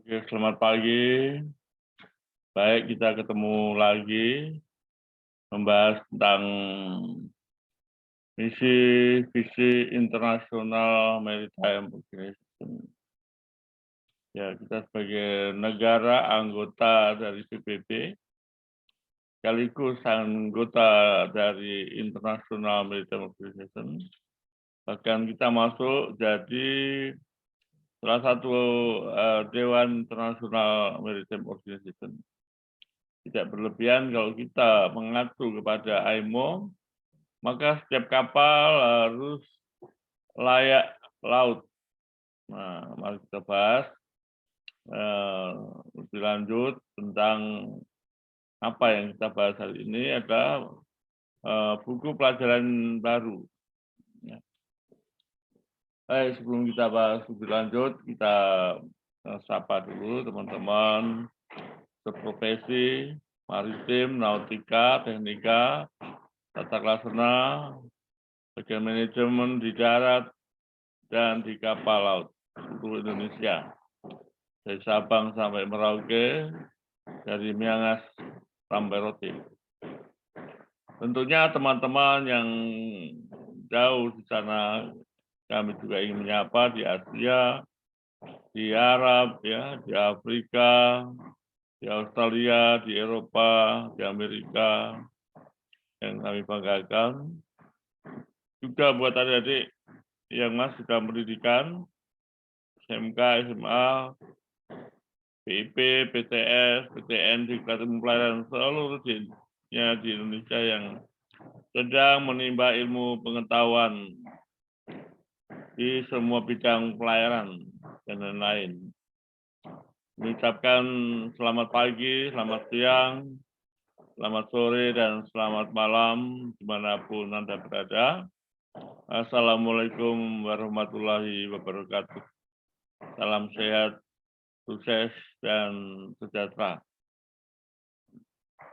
Oke, selamat pagi. Baik, kita ketemu lagi membahas tentang misi visi internasional maritime organization. Ya, kita sebagai negara anggota dari PBB, sekaligus anggota dari International Maritime Organization. Bahkan kita masuk jadi salah satu Dewan Internasional Maritime Organization. Tidak berlebihan kalau kita mengacu kepada IMO, maka setiap kapal harus layak laut. Nah, mari kita bahas lebih lanjut tentang apa yang kita bahas hari ini adalah buku pelajaran baru. Ya. Baik, sebelum kita bahas lebih lanjut, kita sapa dulu teman-teman seprofesi, maritim, nautika, teknika, tata laksana, bagian manajemen di darat, dan di kapal laut seluruh Indonesia. Dari Sabang sampai Merauke, dari Miangas sampai Rote. Tentunya teman-teman yang jauh di sana, kami juga ingin menyapa di Asia, di Arab, ya, di Afrika, di Australia, di Eropa, di Amerika, yang kami banggakan. Juga buat adik-adik yang masih dalam pendidikan, SMK, SMA, PIP, PTS, PTN, di pelatihan pelayaran seluruh di Indonesia yang sedang menimba ilmu pengetahuan di semua bidang pelayaran dan lain-lain. Mengucapkan selamat pagi, selamat siang, selamat sore, dan selamat malam dimanapun Anda berada. Assalamualaikum warahmatullahi wabarakatuh. Salam sehat, sukses, dan sejahtera.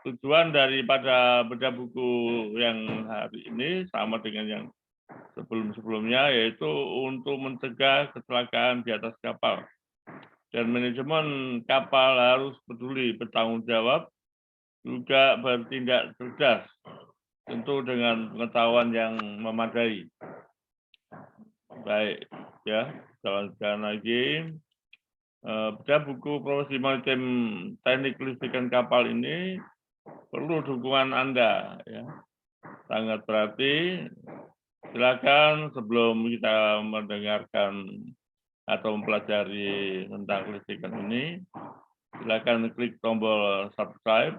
Tujuan daripada bedah buku yang hari ini sama dengan yang sebelum-sebelumnya, yaitu untuk mencegah kecelakaan di atas kapal. Dan manajemen kapal harus peduli, bertanggung jawab, juga bertindak cerdas, tentu dengan pengetahuan yang memadai. Baik, ya, jalan-jalan lagi. Bedah buku profesi maritim teknik kelistrikan kapal ini perlu dukungan Anda, ya. Sangat berarti. Silakan sebelum kita mendengarkan atau mempelajari tentang kelistrikan ini, silakan klik tombol subscribe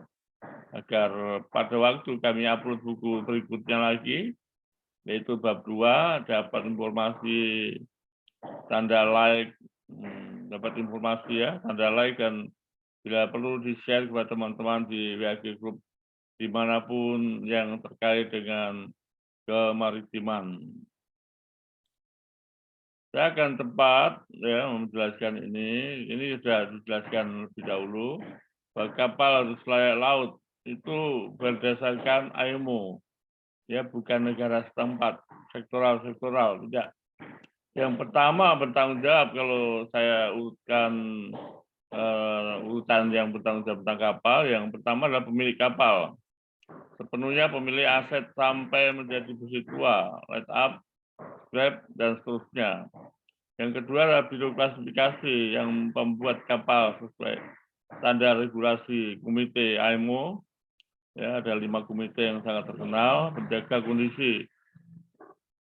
agar pada waktu kami upload buku berikutnya lagi, yaitu bab 2, dapat informasi tanda like, dapat informasi ya, tanda like, dan bila perlu di-share kepada teman-teman di WhatsApp group dimanapun yang terkait dengan kemaritiman. Saya akan tepat ya menjelaskan ini sudah dijelaskan lebih dahulu, bahwa kapal harus layak laut itu berdasarkan IMO, ya, bukan negara setempat, sektoral, tidak. Yang pertama bertanggung jawab, kalau saya urutkan urutan yang bertanggung jawab tentang kapal, yang pertama adalah pemilik kapal. Sepenuhnya pemilik aset sampai menjadi besi tua, let up, scrap, dan seterusnya. Yang kedua adalah biro klasifikasi yang membuat kapal sesuai standar regulasi komite IMO. Ya, ada 5 komite yang sangat terkenal, menjaga kondisi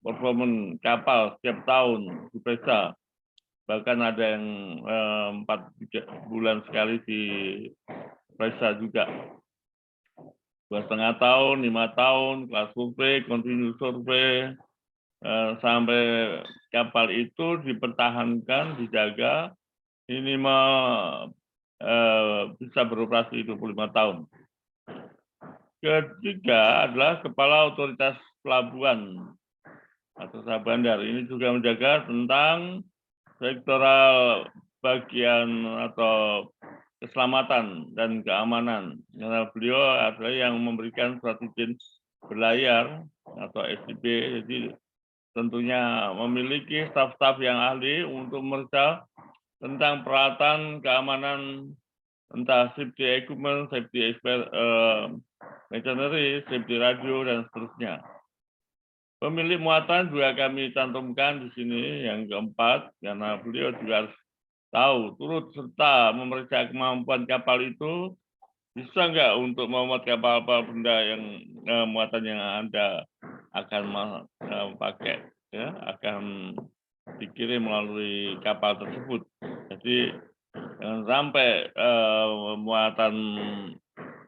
performa kapal setiap tahun diperiksa. Bahkan ada yang 4 bulan sekali diperiksa juga. 2,5 tahun, 5 tahun, kelas survei, continuous survei, sampai kapal itu dipertahankan, dijaga minimal bisa beroperasi 25 tahun. Ketiga adalah kepala otoritas pelabuhan atau usaha bandar. Ini juga menjaga tentang sektoral bagian atau keselamatan dan keamanan. Karena beliau adalah yang memberikan surat izin berlayar atau SIB, jadi tentunya memiliki staf-staf yang ahli untuk memeriksa tentang peralatan keamanan, entah safety equipment, safety machinery, safety radio, dan seterusnya. Pemilik muatan juga kami cantumkan di sini yang keempat, karena beliau juga harus tahu, turut serta memeriksa kemampuan kapal itu, bisa nggak untuk memuat kapal-kapal benda yang muatan yang Anda akan pakai, ya, akan dikirim melalui kapal tersebut. Jadi jangan sampai muatan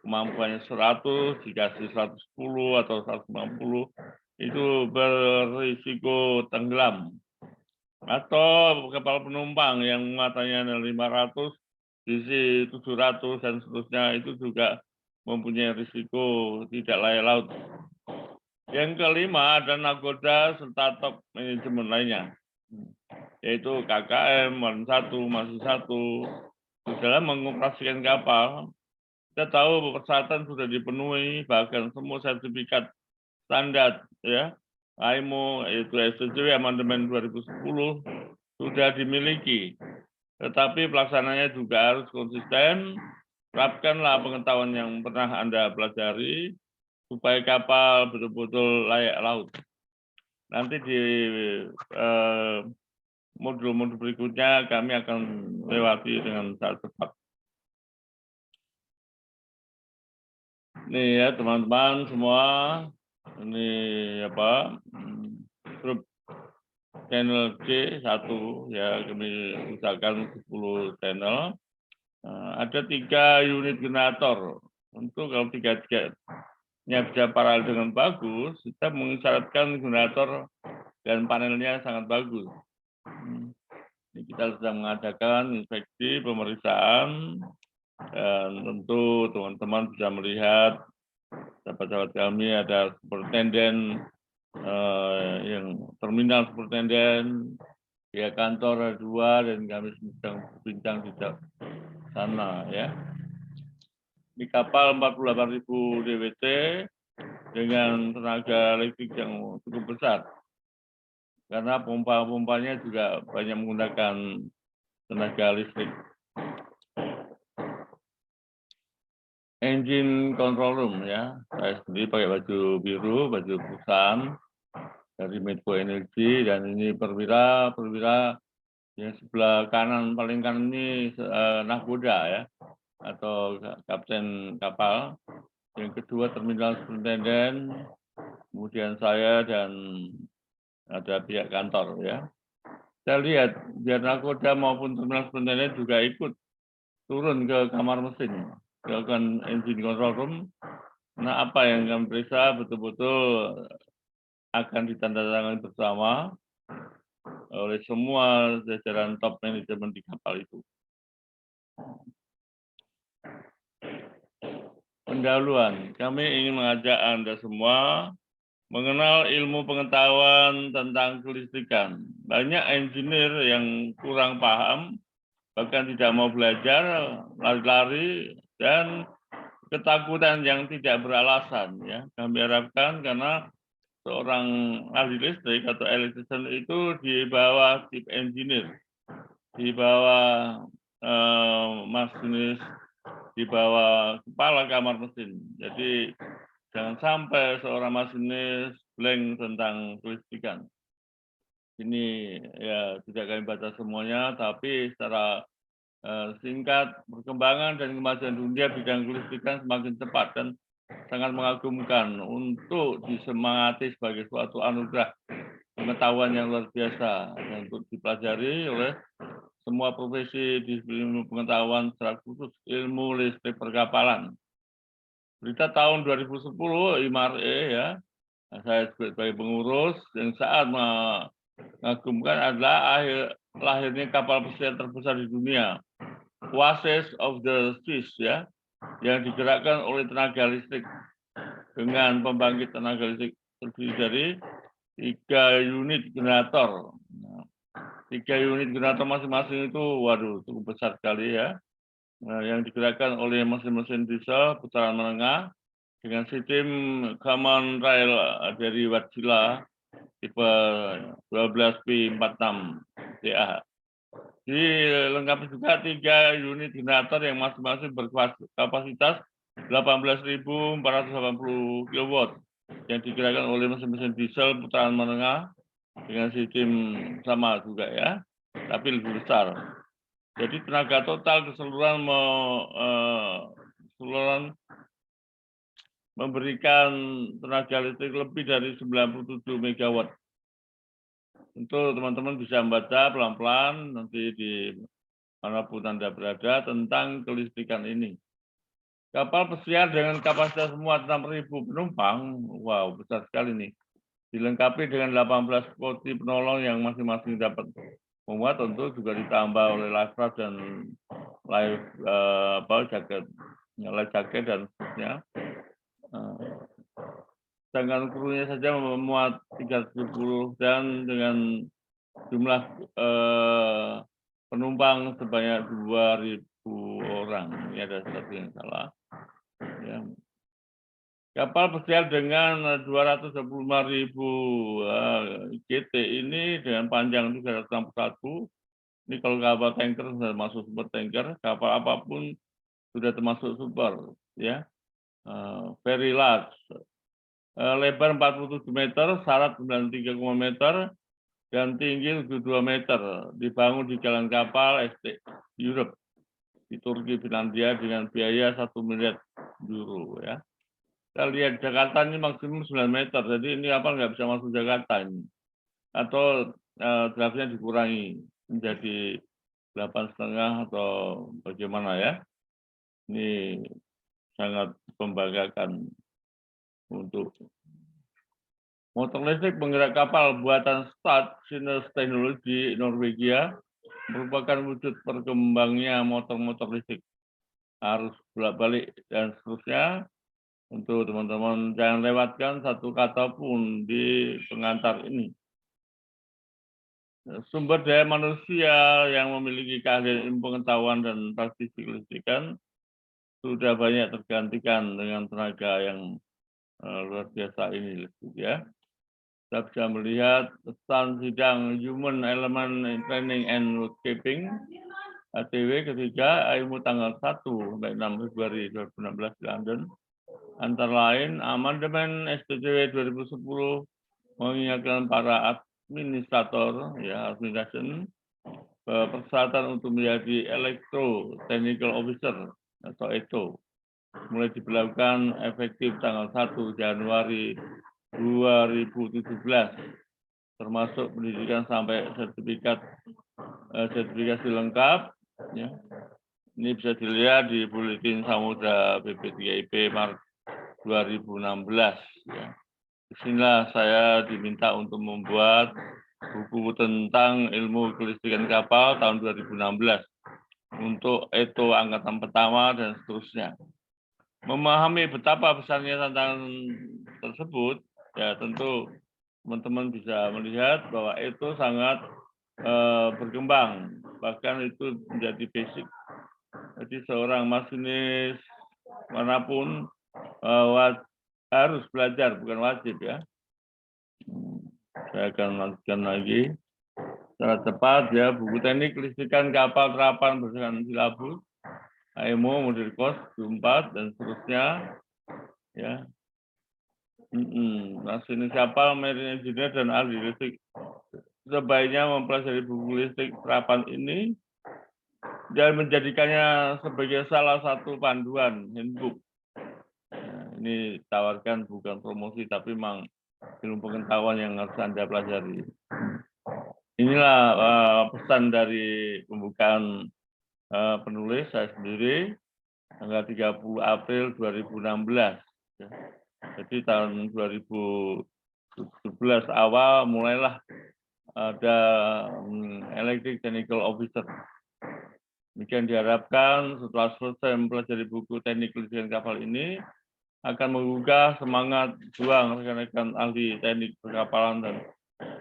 kemampuannya 100 dikasih 110 atau 150 itu berisiko tenggelam. Atau kapal penumpang yang muatannya 500 diisi 700 dan seterusnya, itu juga mempunyai risiko tidak layak laut. Yang kelima ada nakoda serta top manajemen lainnya, yaitu KKM, MAN 1, MASI 1. Dalam mengoperasikan kapal, kita tahu persyaratan sudah dipenuhi, bahkan semua sertifikat standar, ya, IMO, yaitu STCW Amandemen 2010 sudah dimiliki. Tetapi pelaksananya juga harus konsisten. Terapkanlah pengetahuan yang pernah Anda pelajari supaya kapal betul-betul layak laut. Nanti di modul-modul berikutnya kami akan lewati dengan sangat cepat. Nih ya teman-teman semua, ini apa, grup channel C1 ya, kami usahakan 10 channel. Ada 3 unit generator. Untuk kalau 3-nya bisa paralel dengan bagus, kita mengisyaratkan generator dan panelnya sangat bagus. Ini kita sedang mengadakan inspeksi pemeriksaan, dan tentu teman-teman bisa melihat sahabat-sahabat kami ada superintenden, yang terminal superintenden, ya kantor ada 2, dan kami sedang berbincang di sana ya. Di kapal 48.000 DWT dengan tenaga listrik yang cukup besar, karena pompa-pompanya juga banyak menggunakan tenaga listrik. Engine control room ya, saya sendiri pakai baju biru, baju perusahaan dari Medco Energy, dan ini perwira yang sebelah kanan, paling kanan ini nahkoda ya, atau kapten kapal. Yang kedua terminal superintenden, kemudian saya, dan ada pihak kantor ya. Saya lihat biar nahkoda maupun terminal superintenden juga ikut turun ke kamar mesin, dilakukan engine control room. Nah, apa yang kami periksa betul-betul akan ditandatangani bersama oleh semua jajaran top manajemen di kapal itu. Pendahuluan, kami ingin mengajak Anda semua mengenal ilmu pengetahuan tentang kelistrikan. Banyak engineer yang kurang paham, bahkan tidak mau belajar, lari-lari, dan ketakutan yang tidak beralasan ya. Kami harapkan karena seorang ahli listrik atau electrician itu di bawah chief engineer, di bawah masinis, di bawah kepala kamar mesin. Jadi jangan sampai seorang masinis blank tentang kelistrikan. Ini ya tidak kami baca semuanya, tapi secara singkat, perkembangan dan kemajuan dunia bidang kelistrikan semakin cepat dan sangat mengagumkan untuk disemangati sebagai suatu anugerah pengetahuan yang luar biasa dan untuk dipelajari oleh semua profesi di ilmu pengetahuan, secara khusus ilmu listrik perkapalan. Berita tahun 2010 IMARE ya, saya sebagai pengurus yang saat mengagumkan adalah lahirnya kapal pesiar terbesar di dunia, Oasis of the Seas ya, yang digerakkan oleh tenaga listrik dengan pembangkit tenaga listrik terdiri dari 3 unit generator. 3 unit generator masing-masing itu, waduh, cukup besar sekali ya. Yang digerakkan oleh mesin-mesin diesel putaran menengah dengan sistem common rail dari Wärtsilä tipe 12P46 DAH. Dilengkapi juga 3 unit generator yang masing-masing berkapasitas 18.480 kW yang digerakkan oleh mesin-mesin diesel putaran menengah dengan sistem sama juga ya, tapi lebih besar. Jadi tenaga total keseluruhan memberikan tenaga listrik lebih dari 97 MW. Tentu teman-teman bisa membaca pelan-pelan nanti di manapun Anda berada tentang kelistrikan ini. Kapal pesiar dengan kapasitas muat 6.000 penumpang, wow besar sekali nih. Dilengkapi dengan 18 poti penolong yang masing-masing dapat memuat, tentu juga ditambah oleh life raft dan life jacket dan seterusnya. Sedangkan krunya saja memuat 370 dan dengan jumlah penumpang sebanyak 2.000 orang. Ini ada satu yang salah. Ya. Kapal pesiar dengan 225.000 GT ini dengan panjang 361. Ini kalau kapal tanker sudah masuk super tanker, kapal apapun sudah termasuk super, ya. Very large. Lebar 47 meter, syarat 93 meter, dan tinggi 72 meter. Dibangun di jalan kapal ST Europe di Turki, Finlandia dengan biaya 1 miliar euro, ya. Kita lihat Jakarta ini maksimum 9 meter, jadi ini kapal nggak bisa masuk Jakarta ini. Atau draftnya dikurangi menjadi 8,5 atau bagaimana ya. Ini sangat membanggakan untuk motor listrik penggerak kapal buatan Stad Sinus Teknologi Norwegia merupakan wujud berkembangnya motor-motor listrik. Harus bolak-balik dan seterusnya. Untuk teman-teman jangan lewatkan satu kata pun di pengantar ini. Sumber daya manusia yang memiliki keahlian ilmu pengetahuan dan praktisi kelistrikan sudah banyak tergantikan dengan tenaga yang luar biasa ini, ya. Kita bisa melihat pesan sidang Human Element Training and Workkeeping HTW ketiga ilmu tanggal 1 sampai 6 Februari 2016 di London. Antara lain, amandemen SPCW 2010 mengingatkan para administrator, ya, administration, persyaratan untuk menjadi Electro Technical Officer atau ETO mulai diberlakukan efektif tanggal 1 Januari 2017, termasuk pendidikan sampai sertifikasi lengkap. Ya. Ini bisa dilihat di Buletin Samudra BP3IP Maret 2016. Ya. Disinilah saya diminta untuk membuat buku tentang ilmu kelistrikan kapal tahun 2016 untuk ETO angkatan pertama dan seterusnya. Memahami betapa besarnya tantangan tersebut, ya tentu teman-teman bisa melihat bahwa itu sangat berkembang, bahkan itu menjadi basic. Jadi seorang masinis manapun harus belajar, bukan wajib ya. Saya akan lanjutkan lagi secara cepat ya. Buku teknik kelistrikan kapal terapan berdasarkan silabus, IMO, model kos, 4 dan seterusnya. Ya. Masinis kapal, marine engineer dan ahli listrik sebaiknya mempelajari buku listrik terapan ini dan menjadikannya sebagai salah satu panduan handbook. Nah, ini tawarkan bukan promosi, tapi memang ilmu pengetahuan yang harus Anda pelajari. Inilah pesan dari pembukaan penulis saya sendiri tanggal 30 April 2016. Jadi tahun 2017 awal mulailah ada Electric Technical Officer. Demikian diharapkan setelah selesai mempelajari buku teknik kelistrikan kapal ini akan menggugah semangat juang rekan-rekan ahli teknik perkapalan dan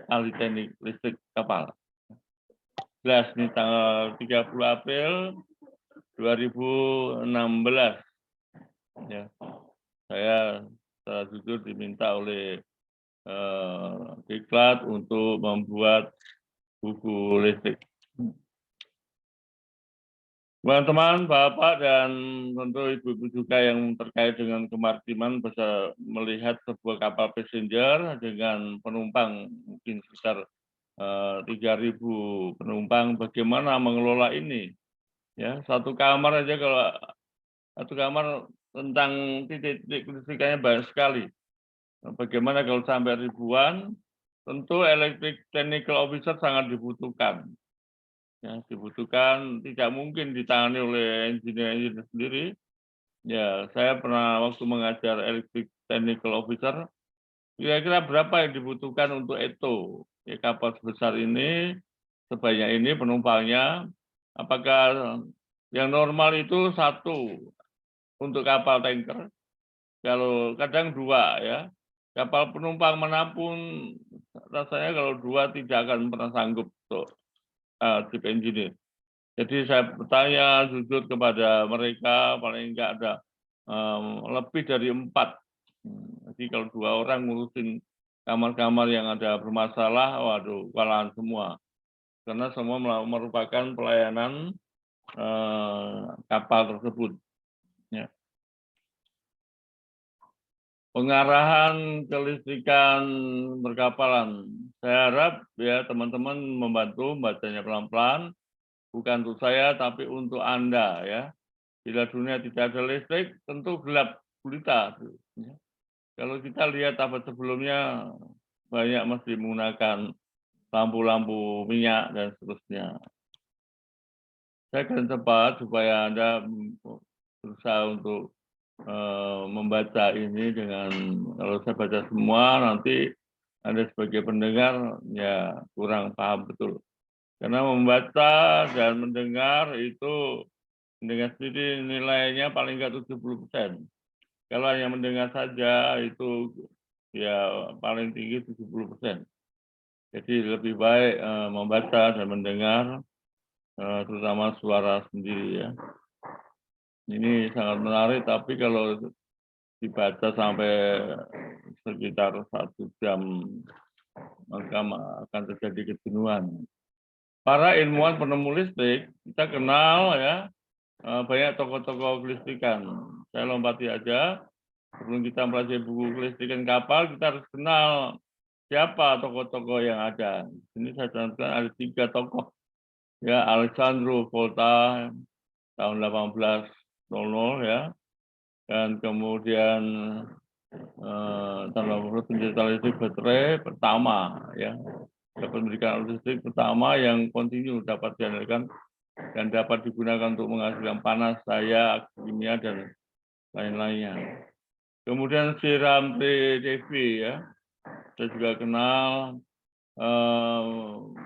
ahli teknik listrik kapal. Jelas ini tanggal 30 April 2016. Ya. Saya secara jujur diminta oleh Diklat untuk membuat buku listrik. Teman-teman, Bapak, dan tentu Ibu-Ibu juga yang terkait dengan kemaritiman bisa melihat sebuah kapal passenger dengan penumpang mungkin sekitar 3.000 penumpang, bagaimana mengelola ini. Ya, satu kamar aja, kalau satu kamar tentang titik-titik kelistrikannya banyak sekali. Bagaimana kalau sampai ribuan, tentu electric technical officer sangat dibutuhkan. Ya, dibutuhkan, tidak mungkin ditangani oleh engineer sendiri. Ya, saya pernah waktu mengajar electric technical officer, kira-kira berapa yang dibutuhkan untuk itu? Ya, kapal sebesar ini, sebanyak ini penumpangnya, apakah yang normal itu satu untuk kapal tanker, kalau kadang dua ya. Kapal penumpang manapun rasanya kalau dua tidak akan pernah sanggup untuk chief engineer. Jadi saya bertanya jujur kepada mereka, paling enggak ada lebih dari 4. Jadi kalau 2 orang ngurusin kamar-kamar yang ada bermasalah, waduh, kewalahan semua. Karena semua merupakan pelayanan kapal tersebut. Ya. Pengarahan kelistrikan berkapalan. Saya harap ya teman-teman membantu bacanya pelan-pelan, bukan untuk saya tapi untuk Anda ya. Bila dunia tidak ada listrik, tentu gelap gulita. Kalau kita lihat abad sebelumnya, banyak masih menggunakan lampu-lampu minyak dan seterusnya. Saya akan cepat supaya Anda berusaha untuk membaca ini dengan, kalau saya baca semua, nanti Anda sebagai pendengar ya kurang paham betul. Karena membaca dan mendengar itu, mendengar sendiri nilainya paling nggak 70%. Kalau hanya mendengar saja itu ya paling tinggi 70%. Jadi lebih baik membaca dan mendengar, terutama suara sendiri ya. Ini sangat menarik, tapi kalau dibaca sampai sekitar 1 jam, maka akan terjadi kejenuhan. Para ilmuwan penemu listrik, kita kenal ya, banyak tokoh-tokoh kelistrikan. Saya lompati aja, sebelum kita mempelajari buku kelistrikan kapal, kita harus kenal siapa tokoh-tokoh yang ada. Ini saya contohkan ada 3 tokoh. Ya, Alessandro Volta tahun 1800 ya, dan kemudian tahun 80 pencetak listrik baterai pertama ya, pendidikan listrik pertama yang kontinu dapat diandalkan dan dapat digunakan untuk menghasilkan panas, daya, kimia dan lain-lainnya. Kemudian si Ramsey Davy ya, saya juga kenal.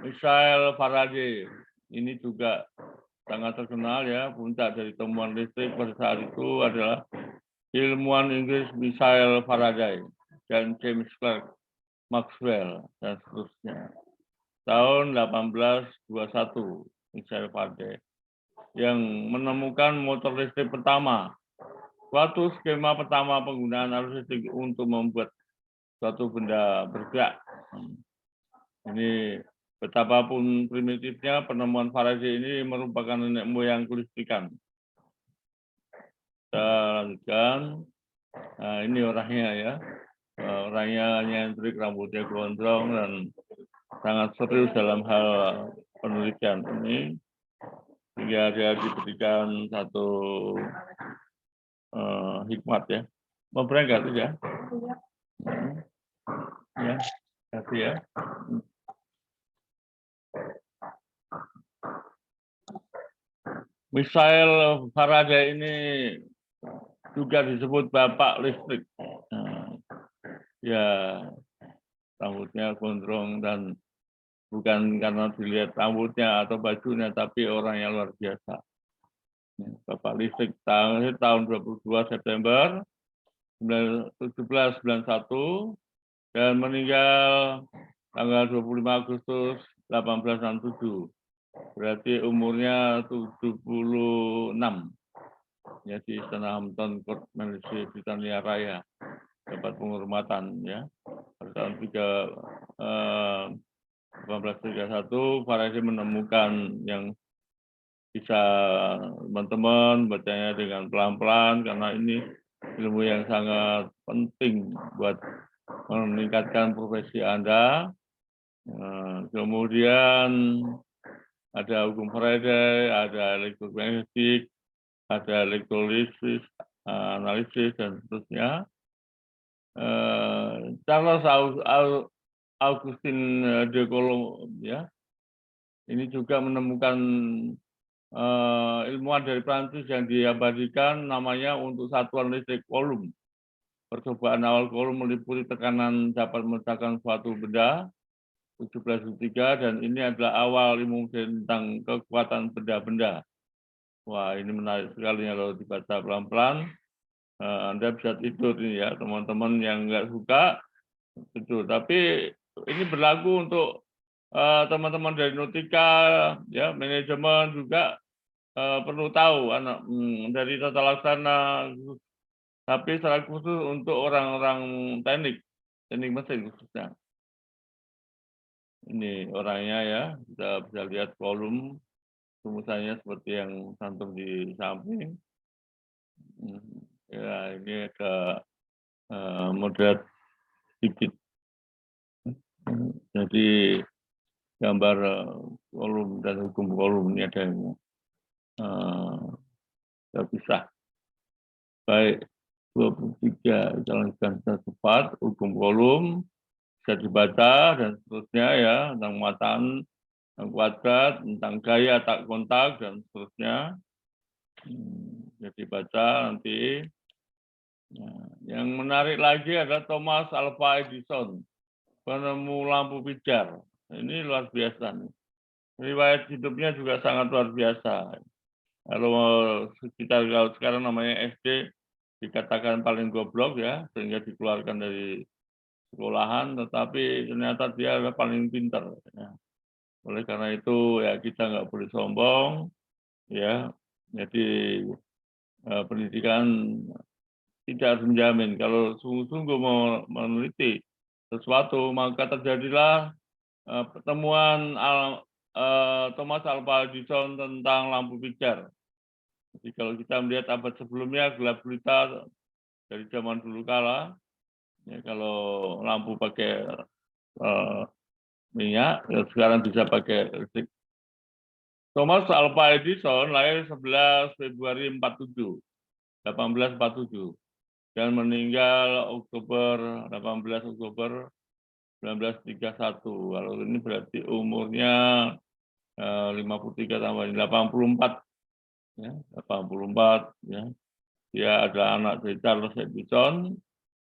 Michael Faraday ini juga sangat terkenal ya, puncak dari temuan listrik pada saat itu adalah ilmuwan Inggris Michael Faraday dan James Clerk Maxwell dan seterusnya. Tahun 1821 Michael Faraday yang menemukan motor listrik pertama. Suatu skema pertama penggunaan arus listrik untuk membuat suatu benda bergerak. Ini betapapun primitifnya, penemuan Faraday ini merupakan nenek moyang kelistrikan. Kita lanjutkan. Nah, ini orangnya ya. Orangnya nyentrik, rambutnya gondrong, dan sangat serius dalam hal penelitian ini. Sehingga dia diberikan satu hikmat ya. Mau berangkat ya? Ya, kasih ya. Michael Faraday ini juga disebut bapak listrik. Ya, rambutnya gondrong dan bukan karena dilihat rambutnya atau bajunya, tapi orangnya luar biasa. Bapak listrik tahun 22 September 1791 dan meninggal tanggal 25 Agustus 1867. Berarti umurnya 76. Ya, di Istana Hampton Court, Malaysia, Britania Raya. Dapat penghormatan ya. Pada tahun 1831 Faraday menemukan yang bisa teman-teman bacanya dengan pelan-pelan karena ini ilmu yang sangat penting buat meningkatkan profesi Anda. Kemudian ada hukum Faraday, ada elektromagnetik, ada elektrolisis, analisis, dan seterusnya. Charles Augustin de Coulomb ya, ini juga menemukan ilmuwan dari Prancis yang diabadikan namanya untuk satuan listrik Coulomb. Percobaan awal Coulomb meliputi tekanan dapat meledakkan suatu benda 17,3 dan ini adalah awal ilmu tentang kekuatan benda-benda. Wah, ini menarik sekali kalau dibaca pelan-pelan. Anda bisa tidur ini ya, teman-teman yang nggak suka tidur. Tapi ini berlaku untuk teman-teman dari Nautika, ya, manajemen juga perlu tahu dari tata laksana, tapi secara khusus untuk orang-orang teknik mesin khususnya. Ini orangnya ya, kita bisa lihat kolom rumusannya seperti yang cantum di samping. Ya, ini agak moderat sedikit. Jadi gambar kolom dan hukum kolom ini ada yang terpisah. Baik, 23 jalankan secara cepat, hukum kolom bisa dibaca dan seterusnya ya, tentang muatan, tentang kuadrat, tentang gaya tak kontak dan seterusnya. Jadi baca nanti. Nah, yang menarik lagi adalah Thomas Alva Edison, penemu lampu pijar. Ini luar biasa nih. Riwayat hidupnya juga sangat luar biasa. Kalau kalau sekarang namanya SD dikatakan paling goblok ya, sehingga dikeluarkan dari sekolahan, tetapi ternyata dia adalah paling pintar. Ya. Oleh karena itu ya kita nggak boleh sombong, ya. Jadi pendidikan tidak harus menjamin. Kalau sungguh-sungguh mau meneliti sesuatu, maka terjadilah pertemuan Thomas Alva Edison tentang lampu pijar. Jadi kalau kita melihat abad sebelumnya, gelap gulita dari zaman dulu kala, ya, kalau lampu pakai minyak, ya sekarang bisa pakai listrik. Thomas Alva Edison lahir 11 Februari 1847 dan meninggal 18 Oktober 1931. Kalau ini berarti umurnya 53 tambah 84. Ya, 84 ya. Dia adalah anak dari Charles Edison.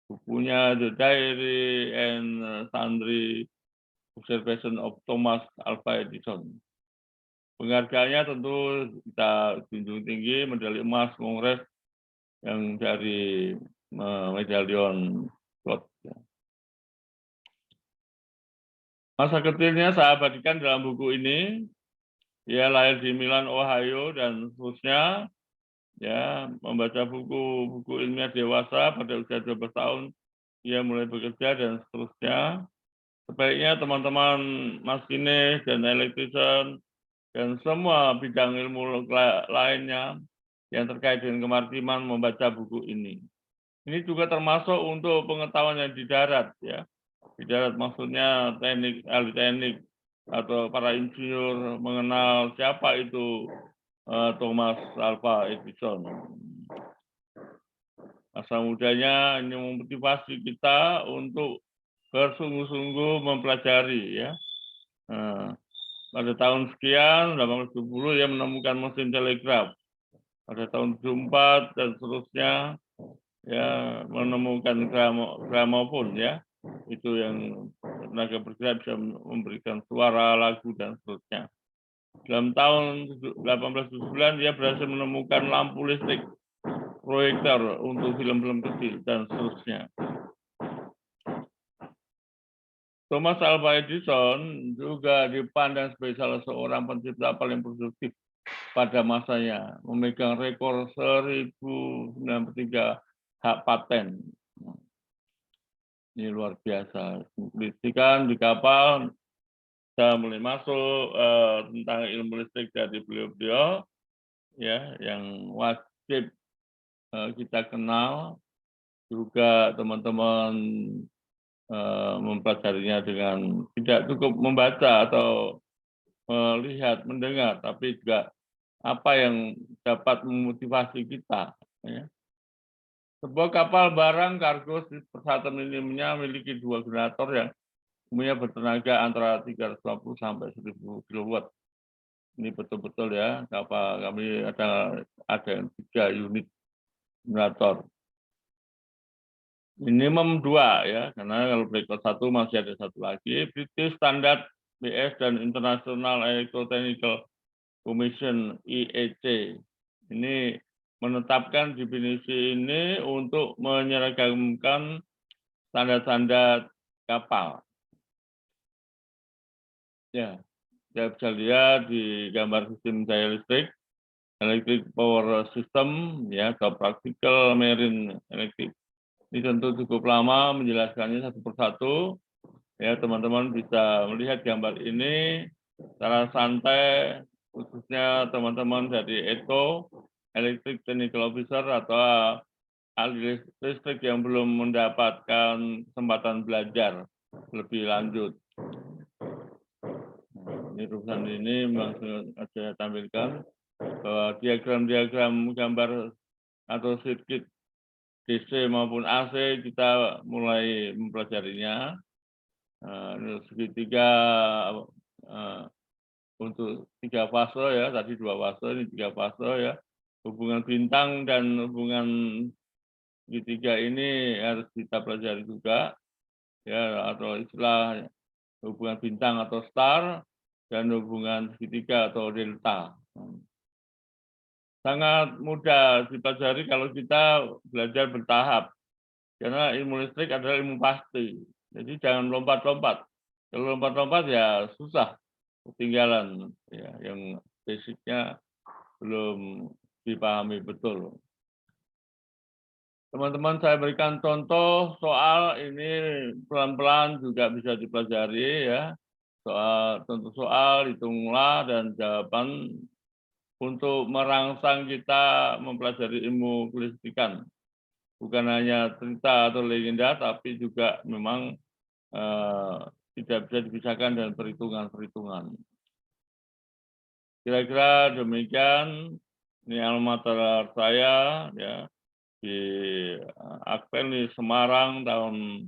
Bukunya The Diary and Sundry Observation of Thomas Alva Edison. Penghargaannya tentu kita junjung tinggi medali emas Kongres yang dari medalion Scott. Masa kecilnya saya abadikan dalam buku ini. Dia lahir di Milan, Ohio, dan seterusnya. Ya, membaca buku ilmiah dewasa pada usia 12 tahun. Dia mulai bekerja dan seterusnya. Sebaiknya teman-teman masinis dan elektrisian dan semua bidang ilmu lainnya yang terkait dengan kemaritiman membaca buku ini. Ini juga termasuk untuk pengetahuan yang di darat, ya. Di darat maksudnya ahli teknik atau para insinyur mengenal siapa itu Thomas Alva Edison. Masa mudanya ini memotivasi kita untuk bersungguh-sungguh mempelajari ya. Pada tahun sekian 1820 ia menemukan mesin telegraf. Pada tahun 74 dan seterusnya ya menemukan gramofon ya. Itu yang tenaga bergerak bisa memberikan suara, lagu dan seterusnya. Dalam tahun 1879 dia berhasil menemukan lampu listrik proyektor untuk film-film kecil dan seterusnya. Thomas Alva Edison juga dipandang sebagai salah seorang pencipta paling produktif pada masanya, memegang rekor 1093 hak paten. Ini luar biasa. Listrikan di kapal sudah mulai masuk tentang ilmu listrik dari beliau-beliau, ya, yang wajib kita kenal. Juga teman-teman mempelajarinya dengan tidak cukup membaca atau melihat, mendengar, tapi juga apa yang dapat memotivasi kita. Ya. Sebuah kapal barang kargo persatuan minimumnya memiliki 2 generator yang umumnya bertenaga antara 350 sampai 1000 kW. Ini betul-betul ya, kapal kami ada yang 3 unit generator. Minimum 2 ya, karena kalau breakout 1 masih ada 1 lagi. British Standard BS dan International Electrotechnical Commission IEC ini menetapkan definisi ini untuk menyeragamkan standar-standar kapal. Ya, saya bisa lihat di gambar sistem daya listrik, electric power system, ya, atau practical marine electric. Ini tentu cukup lama menjelaskannya satu persatu. Ya, teman-teman bisa melihat gambar ini secara santai, khususnya teman-teman dari ETO, Electric Technical Officer, atau ahli listrik yang belum mendapatkan kesempatan belajar lebih lanjut. Ini rumusan ini langsung saya tampilkan bahwa diagram-diagram gambar atau sirkuit DC maupun AC kita mulai mempelajarinya. Segitiga untuk 3 fase ya, tadi 2 fase, ini 3 fase ya. Hubungan bintang dan hubungan segitiga ini harus kita pelajari juga, ya, atau istilah hubungan bintang atau star dan hubungan segitiga atau delta. Sangat mudah dipelajari kalau kita belajar bertahap. Karena ilmu listrik adalah ilmu pasti. Jadi jangan lompat-lompat. Kalau lompat-lompat ya susah, ketinggalan. Ya, yang basicnya belum dipahami betul. Teman-teman, saya berikan contoh soal ini pelan-pelan juga bisa dipelajari ya. Contoh soal, hitunglah dan jawaban untuk merangsang kita mempelajari ilmu kelistrikan. Bukan hanya cerita atau legenda, tapi juga memang tidak bisa dipisahkan dengan perhitungan-perhitungan. Kira-kira demikian. Ini almamater saya ya di Akpen di Semarang tahun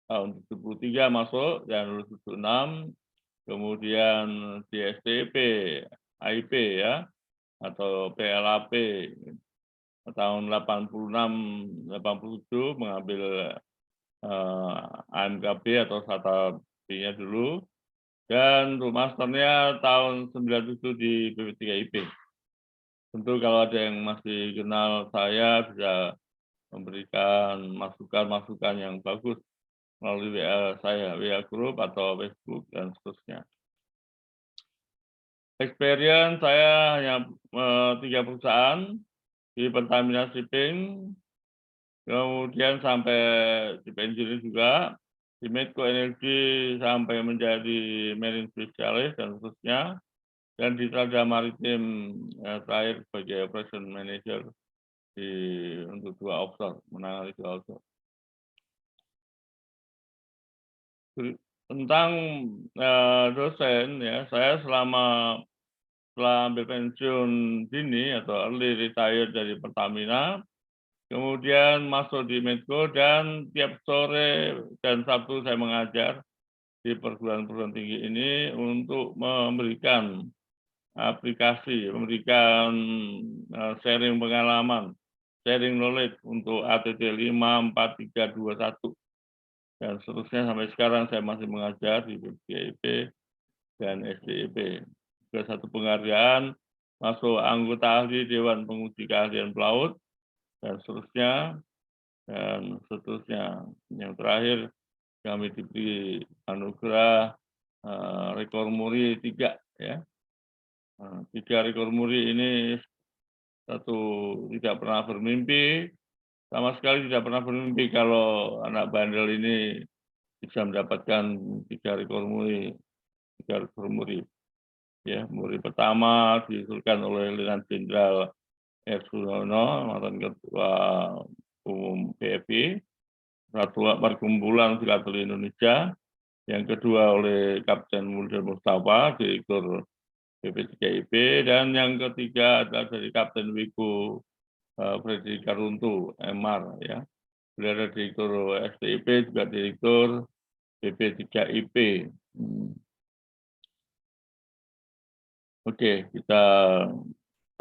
73 masuk dan lulus 76. Kemudian di STP, IP ya, atau PLAP tahun 86-87 mengambil AMKB atau SATA-B-nya dulu, dan untuk masternya tahun 97 di BP3IP. Tentu kalau ada yang masih kenal saya bisa memberikan masukan-masukan yang bagus melalui WA saya, WA Group atau Facebook dan seterusnya. Experience saya hanya 3 perusahaan di Pertamina Shipping, kemudian sampai di Engineering juga, di Medco Energy sampai menjadi Marine Specialist dan seterusnya, dan di Trada Maritim terakhir sebagai Operation Manager untuk 2 offshore, menangani 2 offshore. Tentang dosen ya, saya setelah ambil pensiun dini atau early retire dari Pertamina, kemudian masuk di Medco dan tiap sore dan Sabtu saya mengajar di perguruan-perguruan tinggi ini untuk memberikan aplikasi, memberikan sharing pengalaman, sharing knowledge untuk ATT 5, 4, 3, 2, 1. Dan seterusnya sampai sekarang saya masih mengajar di BPIP dan SDIP. Juga satu penghargaan masuk anggota ahli Dewan Penguji Keahlian Pelaut dan seterusnya. Dan seterusnya. Yang terakhir kami diberi anugerah rekor muri 3 ya. 3 rekor muri ini, satu tidak pernah bermimpi, sama sekali tidak pernah bermimpi kalau anak bandel ini bisa mendapatkan 3 rekor muri. Ya, muri pertama diusulkan oleh Letnan Jenderal R. Suyono, mantan Ketua Umum PFI, Satu Perkumpulan Filatel Indonesia. Yang kedua oleh Kapten Mulder Mustafa, Direktur BP3IP, dan yang ketiga adalah dari Kapten Wiku Freddy Karuntu, MR, ya. Beliau ada Direktur STIP, juga Direktur BP3IP. Oke, kita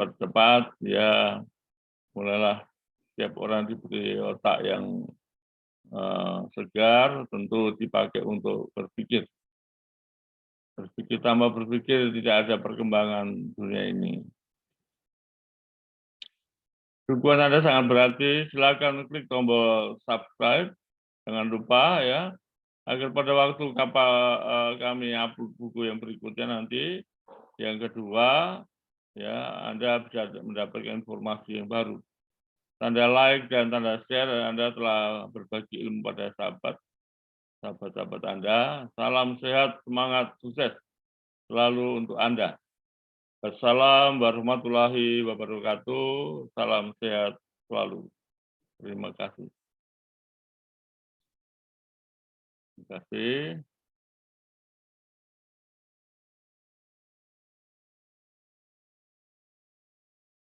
percepat, ya. Mulailah setiap orang diberi otak yang segar, tentu dipakai untuk berpikir. Berpikir tambah berpikir, tidak ada perkembangan dunia ini. Dukungan Anda sangat berarti. Silakan klik tombol subscribe. Jangan lupa ya, agar pada waktu kami upload buku yang berikutnya nanti, yang kedua, ya Anda bisa mendapatkan informasi yang baru. Tanda like dan tanda share, Anda telah berbagi ilmu pada sahabat-sahabat Anda. Salam sehat, semangat, sukses selalu untuk Anda. Assalamualaikum warahmatullahi wabarakatuh. Salam sehat selalu. Terima kasih. Terima kasih.